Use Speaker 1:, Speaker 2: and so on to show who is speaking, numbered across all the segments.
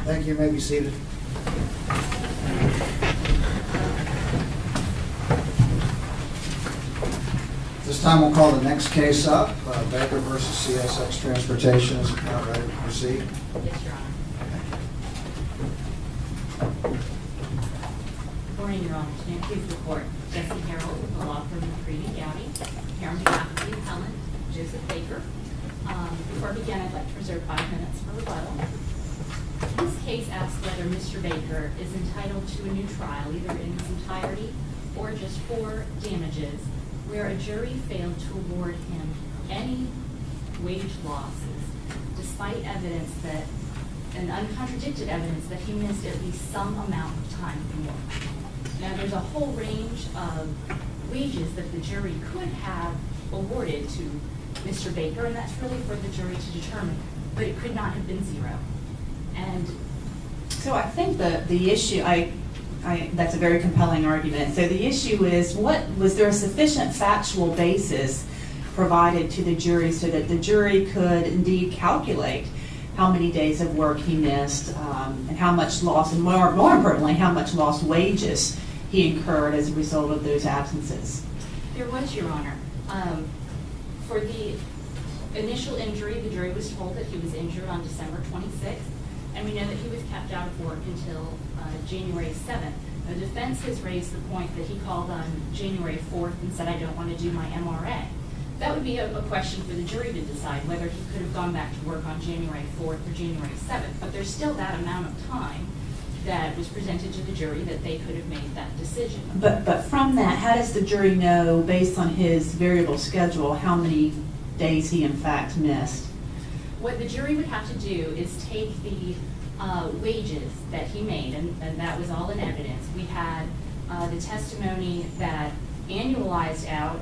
Speaker 1: Thank you. You may be seated. This time we'll call the next case up, Baker versus CSX Transportation. Is the count ready to proceed?
Speaker 2: Yes, Your Honor. Good morning, Your Honor. May it please the court. Jesse Harold with the law firm of Gowdy, here on behalf of the appellant, Joseph Baker. Before I begin, I'd like to reserve 5 minutes for rebuttal. This case asks whether Mr. Baker is entitled to a new trial, either in its entirety or just for damages, where a jury failed to award him any wage losses, despite evidence that, and uncontradicted evidence that he missed at least some amount of time from work. Now, there's a whole range of wages that the jury could have awarded to Mr. Baker, and that's really for the jury to determine, but it could not have been zero. And
Speaker 3: so I think the issue, that's a very compelling argument. So the issue is, was there a sufficient factual basis provided to the jury so that the jury could indeed calculate how many days of work he missed, and how much loss, and more importantly, how much lost wages he incurred as a result of those absences?
Speaker 2: There was, Your Honor. For the initial injury, the jury was told that he was injured on December 26th, and we know that he was kept out of work until January 7th. The defense has raised the point that he called on January 4th and said, "I don't want to do my MRA." That would be a question for the jury to decide whether he could have gone back to work on January 4th or January 7th. But there's still that amount of time that was presented to the jury that they could have made that decision.
Speaker 3: But from that, how does the jury know, based on his variable schedule, how many days he in fact missed?
Speaker 2: What the jury would have to do is take the wages that he made, and that was all in evidence. We had the testimony that annualized out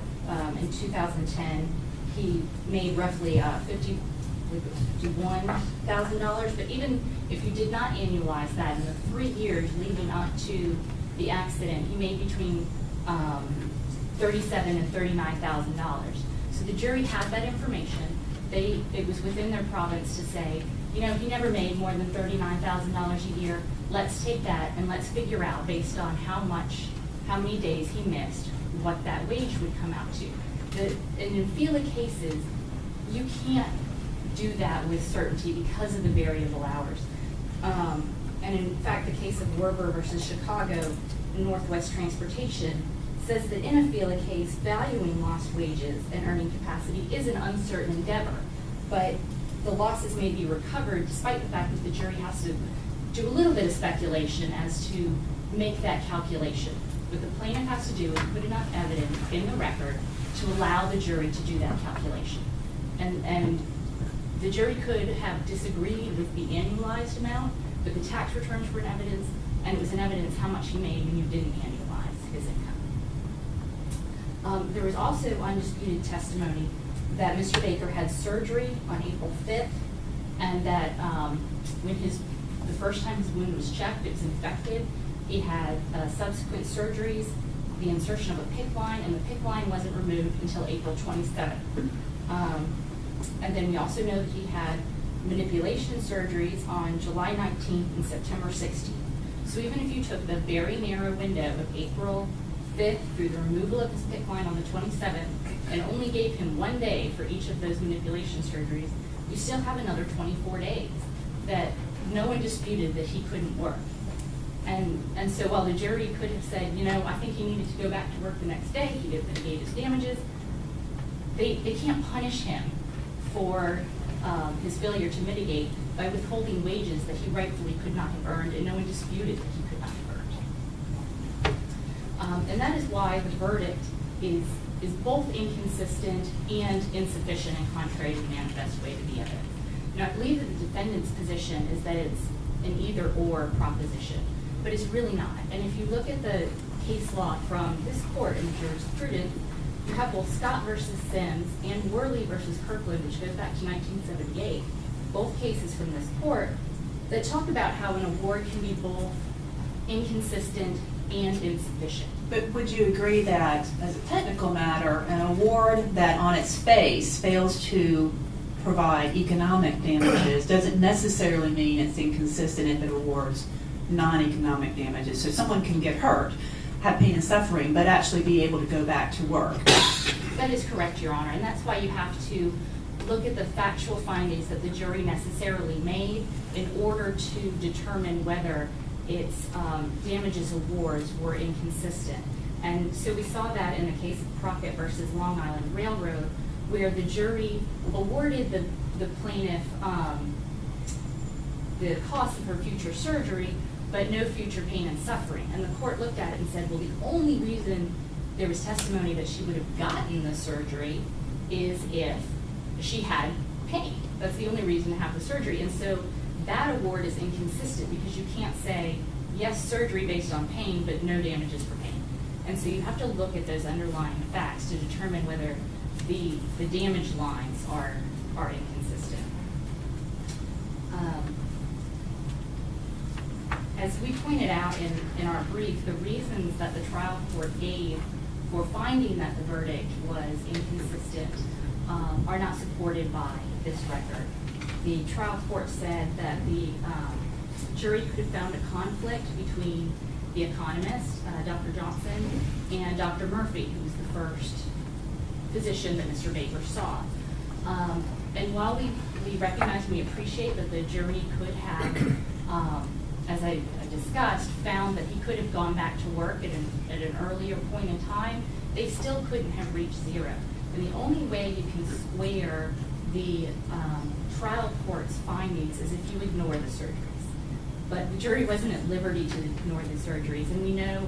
Speaker 2: in 2010, he made roughly $51,000, but even if you did not annualize that, in the 3 years leading up to the accident, he made between $37,000 and $39,000. So the jury had that information. It was within their province to say, you know, he never made more than $39,000 a year. Let's take that and let's figure out, based on how many days he missed, what that wage would come out to. And in FELA cases, you can't do that with certainty because of the variable hours. And in fact, the case of Werber versus Chicago Northwest Transportation says that in a FELA case, valuing lost wages and earning capacity is an uncertain endeavor, but the losses may be recovered despite the fact that the jury has to do a little bit of speculation as to make that calculation. What the plaintiff has to do is put enough evidence in the record to allow the jury to do that calculation. And the jury could have disagreed with the annualized amount, but the tax returns were in evidence, and it was in evidence how much he made when you didn't annualize his income. There was also undisputed testimony that Mr. Baker had surgery on April 5th, and that when the first time his wound was checked, it was infected. He had subsequent surgeries, the insertion of a PICC line, and the PICC line wasn't removed until April 27th. And then we also know that he had manipulation surgeries on July 19th and September 16th. So even if you took the very narrow window of April 5th through the removal of his PICC line on the 27th and only gave him 1 day for each of those manipulation surgeries, you still have another 24 days that no one disputed that he couldn't work. And so while the jury could have said, you know, I think he needed to go back to work the next day, he did mitigate his damages, they can't punish him for his failure to mitigate by withholding wages that he rightfully could not have earned, and no one disputed that he could not have earned. And that is why the verdict is both inconsistent and insufficient and contrary to the manifest way to the evidence. Now, I believe that the defendant's position is that it's an either-or proposition, but it's really not. And if you look at the case law from this court in jurisprudence, you have both Scott versus Sims and Worley versus Kirkland, which goes back to 1978, both cases from this court, that talk about how an award can be both inconsistent and insufficient.
Speaker 3: But would you agree that, as a technical matter, an award that on its face fails to provide economic damages doesn't necessarily mean it's inconsistent if it awards non-economic damages. So someone can get hurt, have pain and suffering, but actually be able to go back to work.
Speaker 2: That is correct, Your Honor, and that's why you have to look at the factual findings that the jury necessarily made in order to determine whether its damages awards were inconsistent. And so we saw that in the case of Crockett versus Long Island Railroad, where the jury awarded the plaintiff the cost of her future surgery, but no future pain and suffering. And the court looked at it and said, well, the only reason there was testimony that she would have gotten the surgery is if she had pain. That's the only reason to have the surgery. And so that award is inconsistent because you can't say, yes, surgery based on pain, but no damages for pain. And so you have to look at those underlying facts to determine whether the damage lines are inconsistent. As we pointed out in our brief, the reasons that the trial court gave for finding that the verdict was inconsistent are not supported by this record. The trial court said that the jury could have found a conflict between the economist, Dr. Johnson, and Dr. Murphy, who was the first physician that Mr. Baker saw. And while we recognize and we appreciate that the jury could have, as I discussed, found that he could have gone back to work at an earlier point in time, they still couldn't have reached zero. And the only way you can square the trial court's findings is if you ignore the surgeries. But the jury wasn't at liberty to ignore the surgeries. And we know,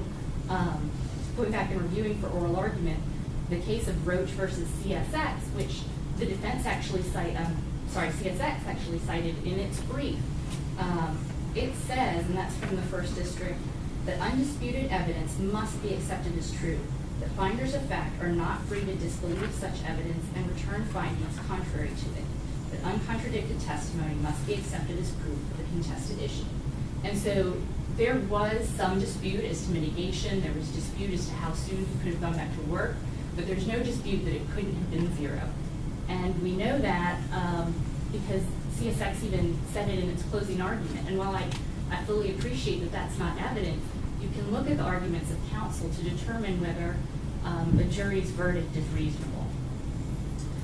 Speaker 2: going back and reviewing for oral argument, the case of Roach versus CSX, which the defense actually CSX actually cited in its brief. It says, and that's from the first district, that undisputed evidence must be accepted as true, that finders of fact are not free to disbelieve such evidence and return findings contrary to it, that uncontradicted testimony must be accepted as proof of the contested issue. And so there was some dispute as to mitigation, there was dispute as to how soon he could have gone back to work, but there's no dispute that it couldn't have been zero. And we know that because CSX even said it in its closing argument. And while I fully appreciate that that's not evident, you can look at the arguments of counsel to determine whether a jury's verdict is reasonable.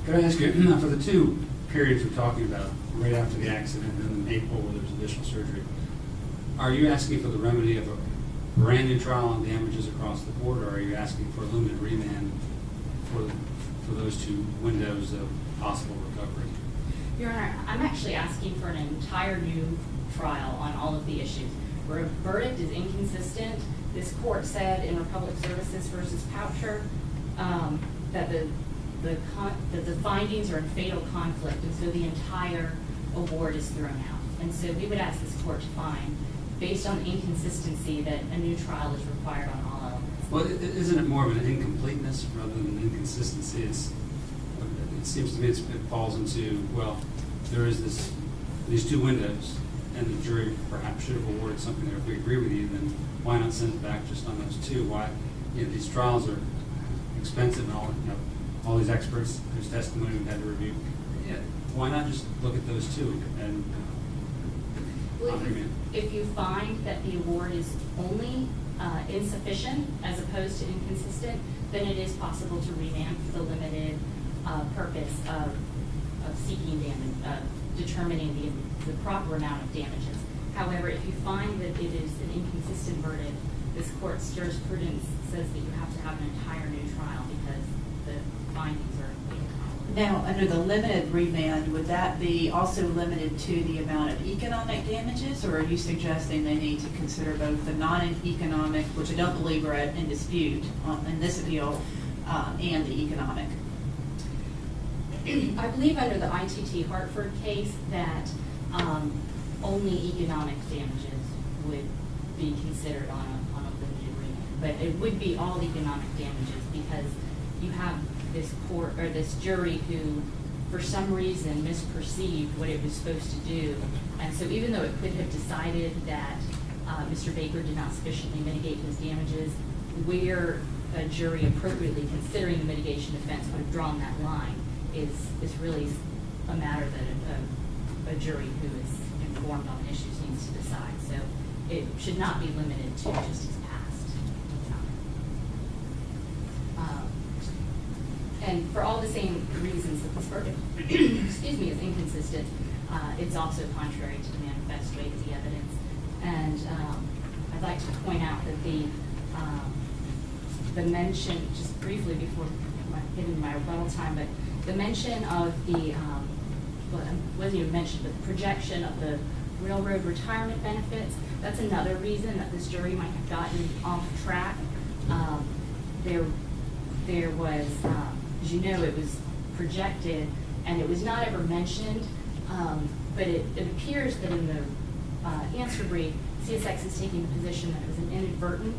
Speaker 4: Could I ask you, for the two periods we're talking about, right after the accident and in April where there's additional surgery, are you asking for the remedy of a brand new trial on damages across the board, or are you asking for a limited remand for those two windows of possible recovery?
Speaker 2: Your Honor, I'm actually asking for an entire new trial on all of the issues. Where a verdict is inconsistent, this court said in Republic Services versus Poucher that the findings are in fatal conflict, and so the entire award is thrown out. And so we would ask this court to find, based on the inconsistency, that a new trial is required on all elements.
Speaker 4: Well, isn't it more of an incompleteness rather than an inconsistency? It seems to me it falls into, well, there is these two windows, and the jury perhaps should have awarded something there. If we agree with you, then why not send it back just on those two? Why, these trials are expensive and all these experts whose testimony we've had to review. Yeah, why not just look at those two and
Speaker 2: if you find that the award is only insufficient as opposed to inconsistent, then it is possible to remand for the limited purpose of seeking damage, determining the proper amount of damages. However, if you find that it is an inconsistent verdict, this court's jurisprudence says that you have to have an entire new trial because the findings are incomplete.
Speaker 3: Now, under the limited remand, would that be also limited to the amount of economic damages, or are you suggesting they need to consider both the non-economic, which I don't believe are in dispute in this appeal, and the economic?
Speaker 2: I believe under the ITT Hartford case that only economic damages would be considered on a limited remand. But it would be all economic damages because you have this court or this jury who, for some reason, misperceived what it was supposed to do. And so even though it could have decided that Mr. Baker did not sufficiently mitigate his damages, where a jury appropriately considering the mitigation defense would have drawn that line is really a matter that a jury who is informed on issues needs to decide. So it should not be limited to just his past. And for all the same reasons that this verdict, excuse me, is inconsistent, it's also contrary to the manifest weight of the evidence. And I'd like to point out that the mention, just briefly before getting my rebuttal time, but the mention of the, well, it wasn't even mentioned, but the projection of the railroad retirement benefits, that's another reason that this jury might have gotten off track. There was, as you know, it was projected, and it was not ever mentioned, but it appears that in the answer brief, CSX is taking the position that it was an inadvertent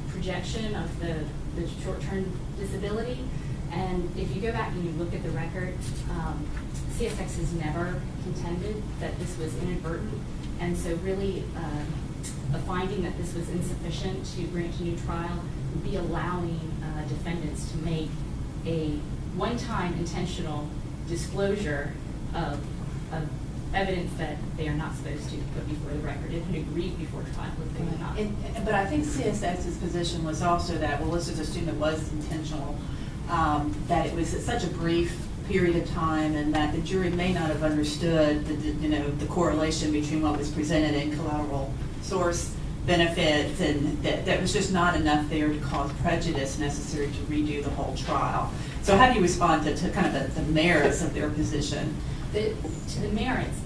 Speaker 2: projection of the short-term disability. And if you go back and you look at the record, CSX has never contended that this was inadvertent. And so really, a finding that this was insufficient to grant a new trial would be allowing defendants to make a one-time intentional disclosure of evidence that they are not supposed to put before the record and agreed before trial if they were not.
Speaker 3: But I think CSX's position was also that, well, let's just assume it was intentional, that it was at such a brief period of time and that the jury may not have understood the correlation between what was presented and collateral source benefits, and that was just not enough there to cause prejudice necessary to redo the whole trial. So how do you respond to kind of the merits of their position?
Speaker 2: To the merits,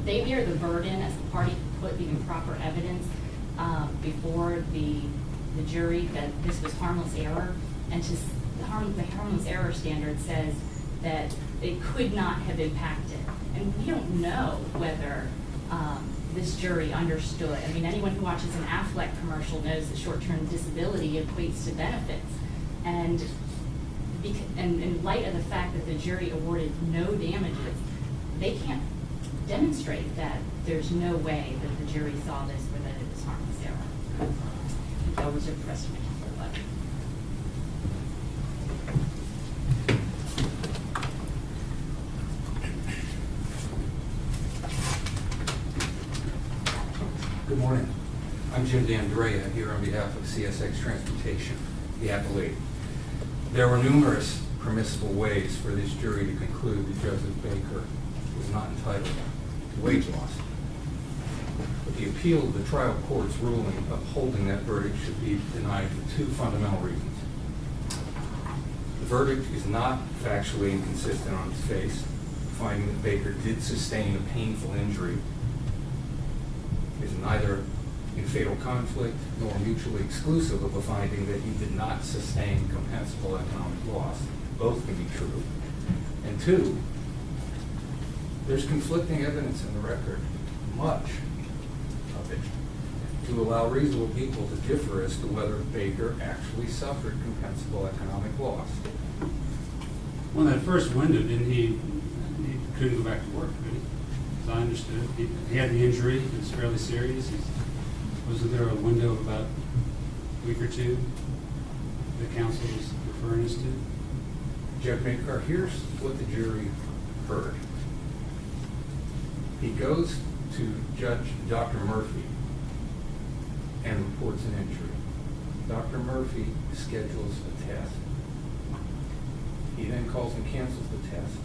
Speaker 2: they bear the burden as the party to put the improper evidence before the jury that this was harmless error, and the harmless error standard says that it could not have impacted. And we don't know whether this jury understood. I mean, anyone who watches an Affleck commercial knows that short-term disability equates to benefits. And in light of the fact that the jury awarded no damages, they can't demonstrate that there's no way that the jury saw this or that it was harmless error. I'll reserve the rest of my time for letter.
Speaker 5: Good morning. I'm Jim D'Andrea here on behalf of CSX Transportation, the appellate. There were numerous permissible ways for this jury to conclude that Joseph Baker was not entitled to wage loss. But the appeal of the trial court's ruling upholding that verdict should be denied for two fundamental reasons. The verdict is not factually inconsistent on its face, finding that Baker did sustain a painful injury is neither in fatal conflict nor mutually exclusive of a finding that he did not sustain compensable economic loss. Both can be true. And two, there's conflicting evidence in the record, much of it, to allow reasonable people to differ as to whether Baker actually suffered compensable economic loss.
Speaker 4: Well, that first window, didn't he couldn't go back to work, could he? As I understood, he had the injury, it was fairly serious. Wasn't there a window of about a week or two the counsel was referring us to?
Speaker 5: Judge Baker, here's what the jury heard. He goes to Judge Dr. Murphy and reports an injury. Dr. Murphy schedules a test. He then calls and cancels the test.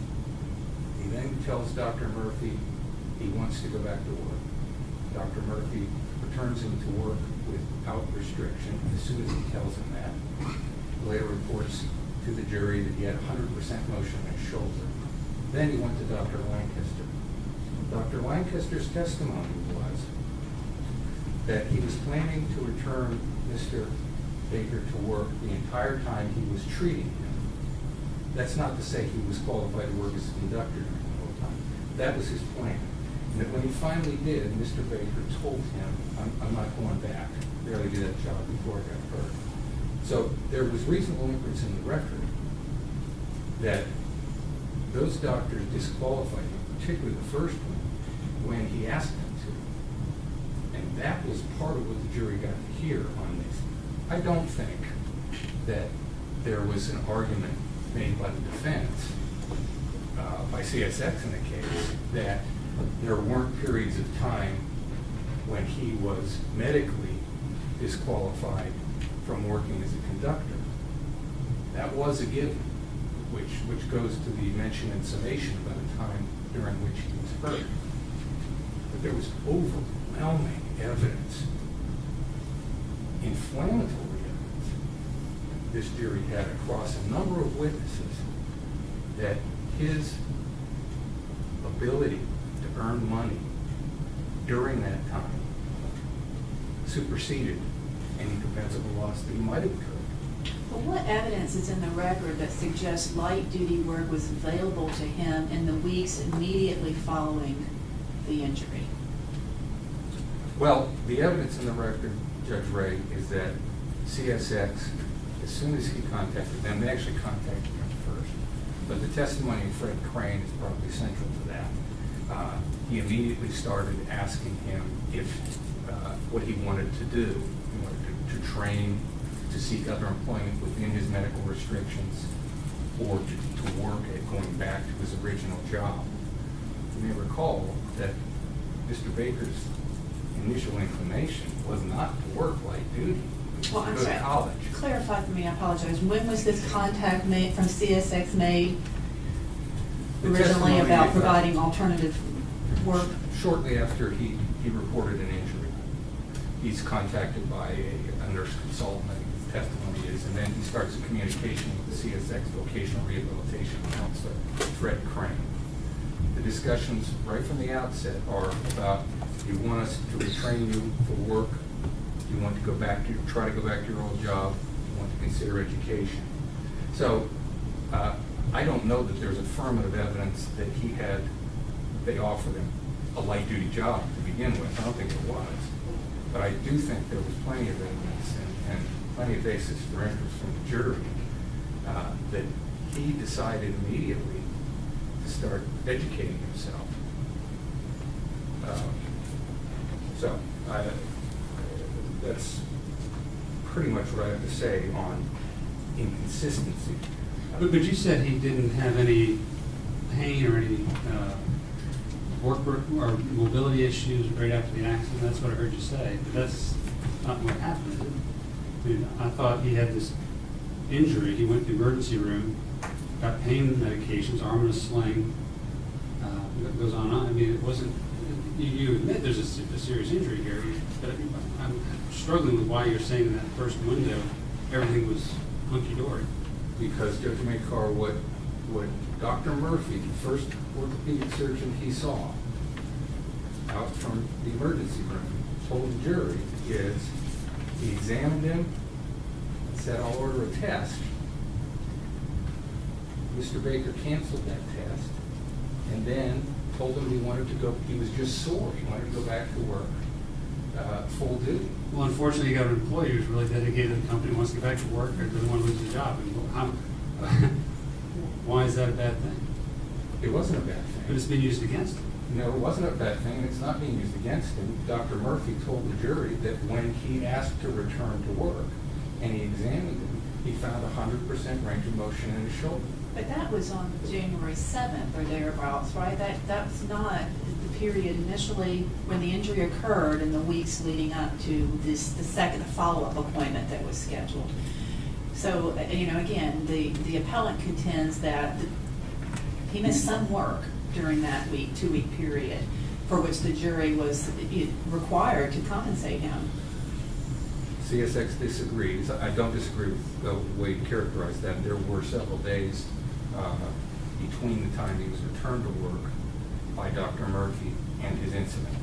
Speaker 5: He then tells Dr. Murphy he wants to go back to work. Dr. Murphy returns him to work without restriction as soon as he tells him that. He later reports to the jury that he had 100% motion in his shoulder. Then he went to Dr. Lancaster. Dr. Lancaster's testimony was that he was planning to return Mr. Baker to work the entire time he was treating him. That's not to say he was qualified to work as a conductor during the whole time. That was his plan. And that when he finally did, Mr. Baker told him, I'm not going back. I barely did that job before I got hurt. So there was reasonable inference in the record that those doctors disqualified him, particularly the first one, when he asked them to. And that was part of what the jury got to hear on this. I don't think that there was an argument made by the defense by CSX in the case that there weren't periods of time when he was medically disqualified from working as a conductor. That was a given, which goes to the mention and summation about the time during which he was hurt. But there was overwhelming evidence, inflammatory evidence, this jury had across a number of witnesses that his ability to earn money during that time superseded any compensable loss that he might have incurred.
Speaker 3: But what evidence is in the record that suggests light-duty work was available to him in the weeks immediately following the injury?
Speaker 5: Well, the evidence in the record, Judge Ray, is that CSX, as soon as he contacted them, they actually contacted him first, but the testimony of Fred Crane is probably central to that. He immediately started asking him if what he wanted to do. He wanted to train, to seek other employment within his medical restrictions, or to work at going back to his original job. You may recall that Mr. Baker's initial inclination was not to work light duty.
Speaker 3: Well, I'm
Speaker 5: to go to
Speaker 3: sorry.
Speaker 5: college.
Speaker 3: Clarify for me, I apologize. When was this contact made from CSX made
Speaker 5: The
Speaker 3: originally
Speaker 5: testimony
Speaker 3: about
Speaker 5: is,
Speaker 3: providing alternative work?
Speaker 5: Shortly after he reported an injury, he's contacted by a nurse consultant, I think his testimony is, and then he starts a communication with the CSX vocational rehabilitation counselor, Fred Crane. The discussions right from the outset are about, do you want us to retrain you for work? Do you want to try to go back to your old job? Do you want to consider education? So I don't know that there's affirmative evidence that they offered him a light duty job to begin with. I don't think it was. But I do think there was plenty of evidence and plenty of basis for interest from the jury that he decided immediately to start educating himself. So that's pretty much what I have to say on inconsistency.
Speaker 4: But you said he didn't have any pain or any work or mobility issues right after the accident. That's what I heard you say. But that's not what happened, is it? I mean, I thought he had this injury. He went to the emergency room, got pain medications, arm in a sling. It goes on. I mean, it wasn't. You admit there's a serious injury here, but I'm struggling with why you're saying in that first window everything was hunky-dory.
Speaker 5: Because Judge Maycar, what Dr. Murphy, the first orthopedic surgeon he saw out from the emergency room, told the jury is he examined him, said, I'll order a test. Mr. Baker canceled that test and then told him he was just sore. He wanted to go back to work full duty.
Speaker 4: Well, unfortunately, you got an employee who's really dedicated to the company, wants to get back to work, or doesn't want to lose his job. And why is that a bad thing?
Speaker 5: It wasn't a bad thing.
Speaker 4: But it's been used against him.
Speaker 5: No, it wasn't a bad thing, and it's not being used against him. Dr. Murphy told the jury that when he asked to return to work and he examined him, he found 100% range of motion in his shoulder.
Speaker 3: But that was on January 7th or thereabouts, right? That's not the period initially when the injury occurred in the weeks leading up to the second follow-up appointment that was scheduled. So, again, the appellant contends that he missed some work during that two-week period for which the jury was required to compensate him.
Speaker 5: CSX disagrees. I don't disagree with the way you characterized that. There were several days between the time he was returned to work by Dr. Murphy and his incident.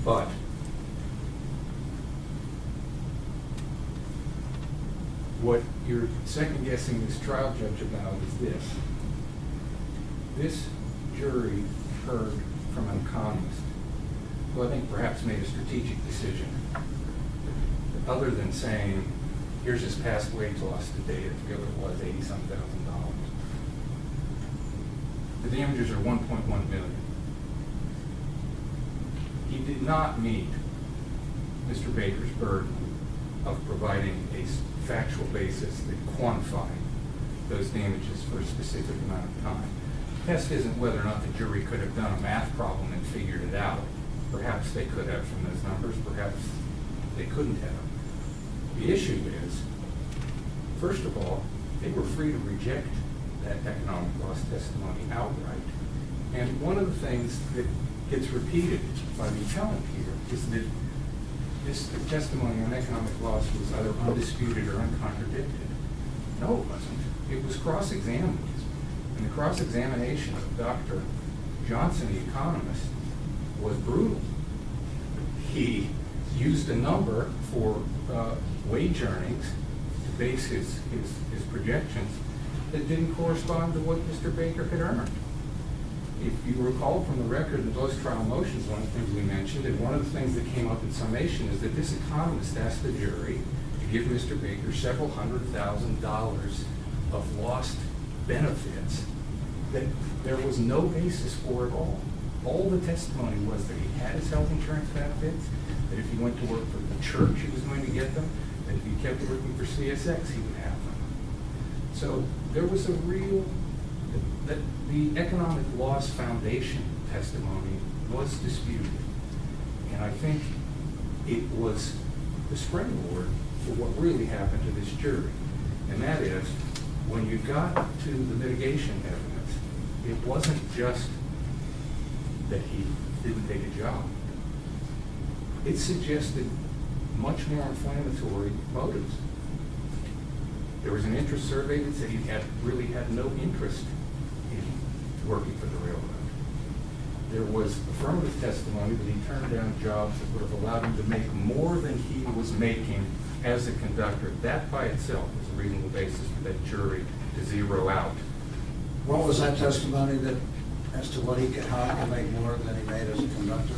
Speaker 5: But what you're second-guessing this trial judge about is this. This jury heard from an economist who I think perhaps made a strategic decision. Other than saying, here's his past wage loss today, I forget what it was, $80-some thousand. The damages are $1.1 million. He did not meet Mr. Baker's burden of providing a factual basis that quantified those damages for a specific amount of time. The test isn't whether or not the jury could have done a math problem and figured it out. Perhaps they could have from those numbers, perhaps they couldn't have. The issue is, first of all, they were free to reject that economic loss testimony outright. And one of the things that gets repeated by the appellant here is that this testimony on economic loss was either undisputed or uncontradicted. No, it wasn't. It was cross-examined. And the cross-examination of Dr. Johnson, the economist, was brutal. He used a number for wage earnings to base his projections that didn't correspond to what Mr. Baker had earned. If you recall from the record in those trial motions, one of the things we mentioned, and one of the things that came up in summation, is that this economist asked the jury to give Mr. Baker several $100,000 of lost benefits that there was no basis for at all. All the testimony was that he had his health insurance benefits, that if he went to work for the church, he was going to get them, that if he kept working for CSX, he would have them. So there was a real, that the economic loss foundation testimony was disputed. And I think it was the springboard for what really happened to this jury. And that is, when you got to the mitigation evidence, it wasn't just that he didn't take a job. It suggested much more inflammatory motives. There was an interest survey that said he really had no interest in working for the railroad. There was affirmative testimony that he turned down jobs that would have allowed him to make more than he was making as a conductor. That by itself is a reasonable basis for that jury to zero out.
Speaker 1: What was that testimony that, as to what how he could make more than he made as a conductor?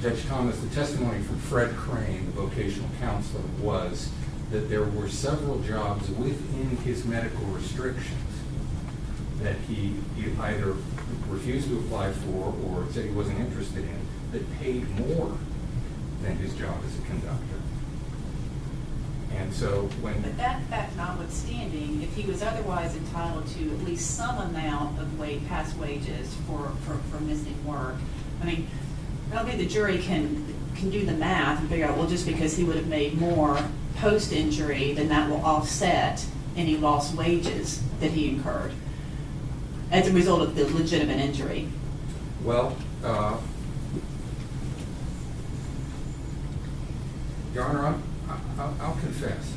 Speaker 5: Judge Thomas, the testimony from Fred Crane, the vocational counselor, was that there were several jobs within his medical restrictions that he either refused to apply for or said he wasn't interested in that paid more than his job as a conductor. And so when...
Speaker 3: But that fact notwithstanding, if he was otherwise entitled to at least some amount of past wages for missing work, I mean, I don't think the jury can do the math and figure out, well, just because he would have made more post-injury, then that will offset any lost wages that he incurred as a result of the legitimate injury.
Speaker 5: Well, Your Honor, I'll confess,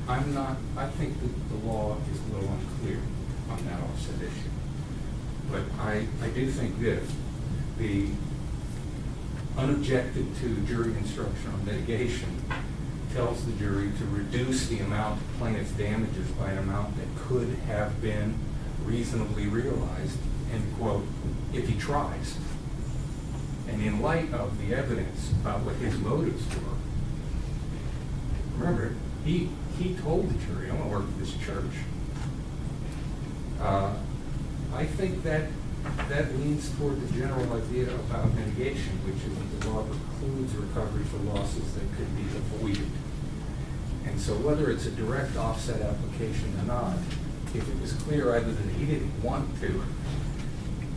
Speaker 5: I'm not, I think that the law is a little unclear on that offset issue. But I do think this, the unobjected to jury instruction on mitigation tells the jury to reduce the amount of plaintiff's damages by an amount that could have been reasonably realized, end quote, if he tries. And in light of the evidence about what his motives were, remember, he told the jury, I want to work for this church. I think that leans toward the general idea about mitigation, which is that the law precludes recovery for losses that could be avoided. And so whether it's a direct offset application or not, if it was clear either that he didn't want to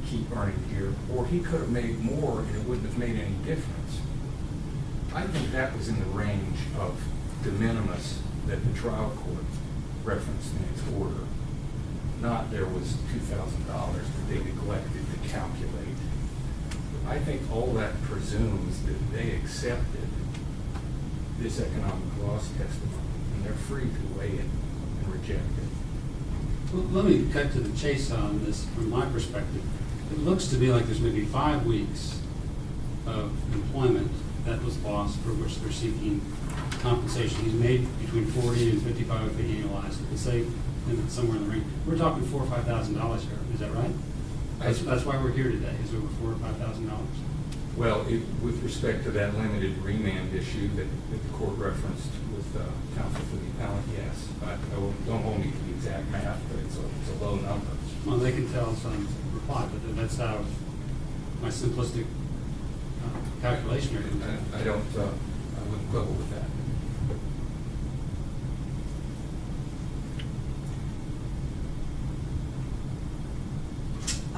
Speaker 5: keep earning here, or he could have made more and it wouldn't have made any difference, I think that was in the range of de minimis that the trial court referenced in its order. Not there was $2,000 that they neglected to calculate. I think all that presumes that they accepted this economic loss testimony, and they're free to weigh it and reject it.
Speaker 4: Well, let me cut to the chase on this from my perspective. It looks to me like there's maybe 5 weeks of employment that was lost for which they're seeking compensation. He's made between 40 and 55 if he annualized. Let's say somewhere in the range. We're talking $4,000 or $5,000 here. Is that right? That's why we're here today. Is over $4,000 or $5,000.
Speaker 5: Well, with respect to that limited remand issue that the court referenced with counsel for the appellant, yes. Don't hold me to the exact math, but it's a low number.
Speaker 4: Well, they can tell some reply, but that's how my simplistic calculation here.
Speaker 5: I wouldn't quibble with that.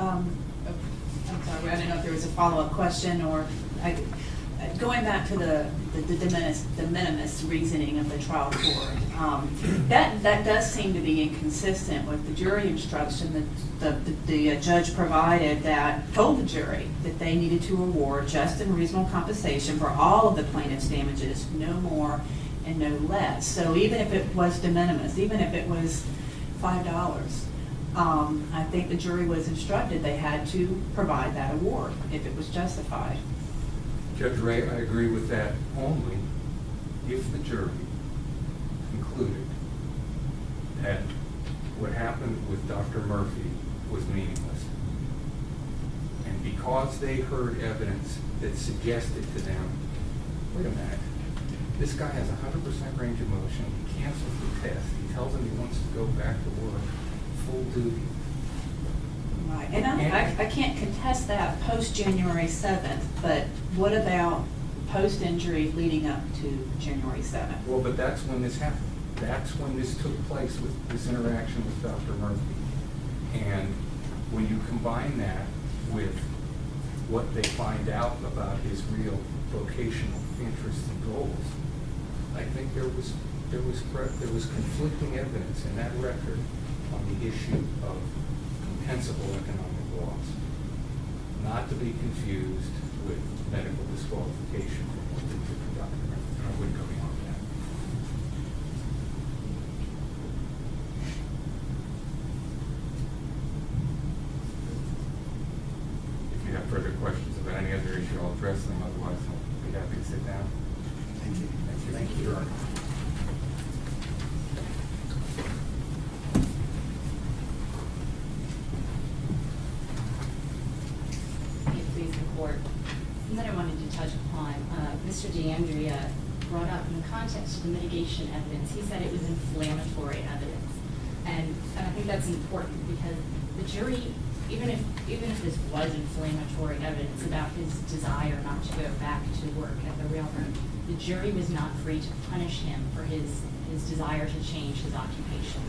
Speaker 3: I'm sorry, I didn't know if there was a follow-up question or, going back to the de minimis reasoning of the trial court. That does seem to be inconsistent with the jury instruction that the judge provided that told the jury that they needed to award just and reasonable compensation for all of the plaintiff's damages, no more and no less. So even if it was de minimis, even if it was $5, I think the jury was instructed they had to provide that award if it was justified.
Speaker 5: Judge Ray, I agree with that only if the jury concluded that what happened with Dr. Murphy was meaningless. And because they heard evidence that suggested to them, wait a minute, this guy has 100% range of motion, he cancels the test, he tells them he wants to go back to work, full duty.
Speaker 3: Right, and I can't contest that post-January 7th, but what about post-injury leading up to January 7th?
Speaker 5: Well, but that's when this happened. That's when this took place with this interaction with Dr. Murphy. And when you combine that with what they find out about his real vocational interests and goals, I think there was conflicting evidence in that record on the issue of compensable economic loss, not to be confused with medical disqualification from what they did for Dr. Murphy. I wouldn't go beyond that. If you have further questions about any other issue, I'll address them. Otherwise, I'll be happy to sit down.
Speaker 1: Thank you.
Speaker 5: Thank you.
Speaker 1: Your Honor.
Speaker 2: May it please the court. And then I wanted to touch upon, Mr. DeAndrea brought up in the context of the mitigation evidence, he said it was inflammatory evidence. And I think that's important because the jury, even if this was inflammatory evidence about his desire not to go back to work at the railroad, the jury was not free to punish him for his desire to change his occupation.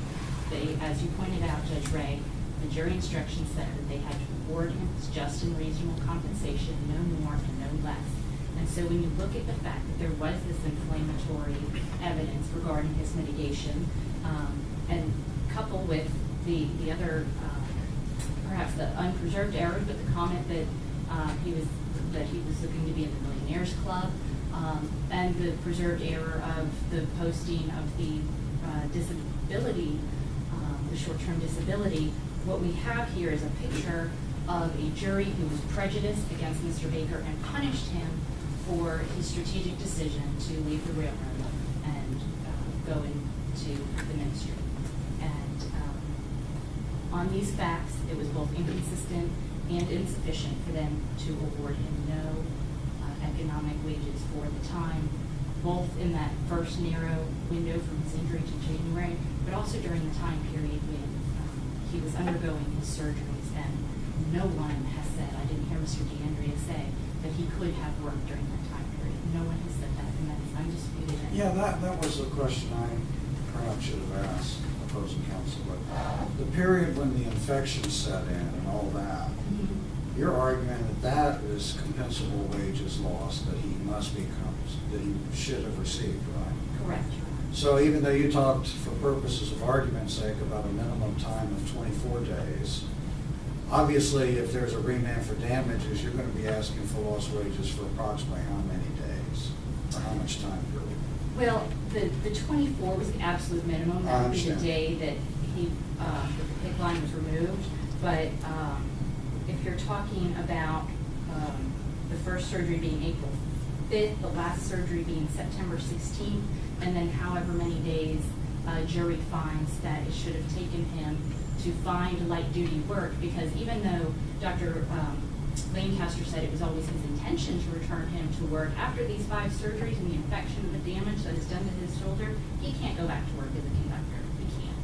Speaker 2: They, as you pointed out, Judge Ray, the jury instructions said that they had to award him just and reasonable compensation, no more and no less. And so when you look at the fact that there was this inflammatory evidence regarding his mitigation, and coupled with the other, perhaps the unpreserved error, but the comment that he was looking to be in the Millionaires Club, and the preserved error of the posting of the disability, the short-term disability, what we have here is a picture of a jury who was prejudiced against Mr. Baker and punished him for his strategic decision to leave the railroad and go into the ministry. And on these facts, it was both inconsistent and insufficient for them to award him no economic wages for the time, both in that first narrow window from his injury to January, but also during the time period when he was undergoing his surgeries. And no one has said, I didn't hear Mr. DeAndrea say, that he could have worked during that time period. No one has said that, and that is undisputed.
Speaker 1: Yeah, that was the question I perhaps should have asked opposing counsel. But the period when the infection set in and all that, your argument that is compensable wages lost, that he must be that he should have received, right?
Speaker 2: Correct.
Speaker 1: So even though you talked for purposes of argument's sake about a minimum time of 24 days, obviously if there's a remand for damages, you're going to be asking for lost wages for approximately how many days or how much time period?
Speaker 2: Well, the 24 was the absolute minimum. That would be the day that the PICC line was removed. But if you're talking about the first surgery being April 5th, the last surgery being September 16th, and then however many days a jury finds that it should have taken him to find light-duty work, because even though Dr. Lancaster said it was always his intention to return him to work, after these 5 surgeries and the infection and the damage that is done to his shoulder, he can't go back to work as a conductor. He can't.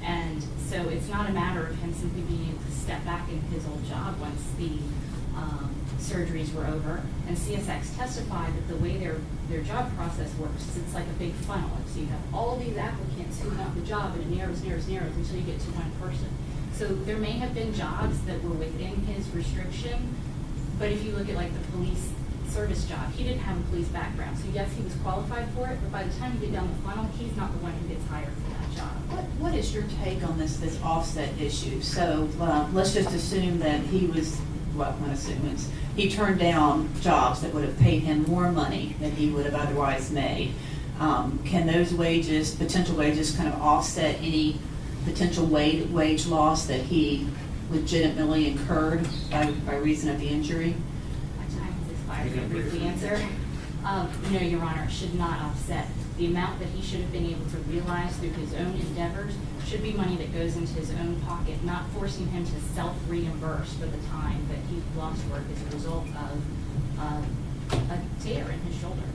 Speaker 2: And So it's not a matter of him simply being able to step back into his old job once the surgeries were over. And CSX testified that the way their job process works is it's like a big funnel. So you have all these applicants who want the job, and it narrows until you get to one person. So there may have been jobs that were within his restriction, but if you look at like the police service job, he didn't have a police background. So yes, he was qualified for it, but by the time you get down the funnel, he's not the one who gets hired for that job.
Speaker 3: What is your take on this offset issue? So let's just assume that he was, well, not assume, he turned down jobs that would have paid him more money than he would have otherwise made. Can those wages, potential wages, kind of offset any potential wage loss that he legitimately incurred by reason of the injury?
Speaker 2: My time has expired. Can I briefly answer? No, Your Honor, it should not offset. The amount that he should have been able to realize through his own endeavors should be money that goes into his own pocket, not forcing him to self-reimburse for the time that he lost work as a result of a tear in his shoulder.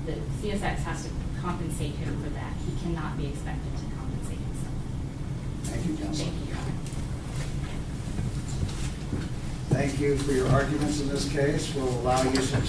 Speaker 2: The CSX has to compensate him for that. He cannot be expected to compensate himself.
Speaker 1: Thank you, Counsel.
Speaker 2: Thank you, Your Honor.
Speaker 1: Thank you for your arguments in this case. We'll allow you some time.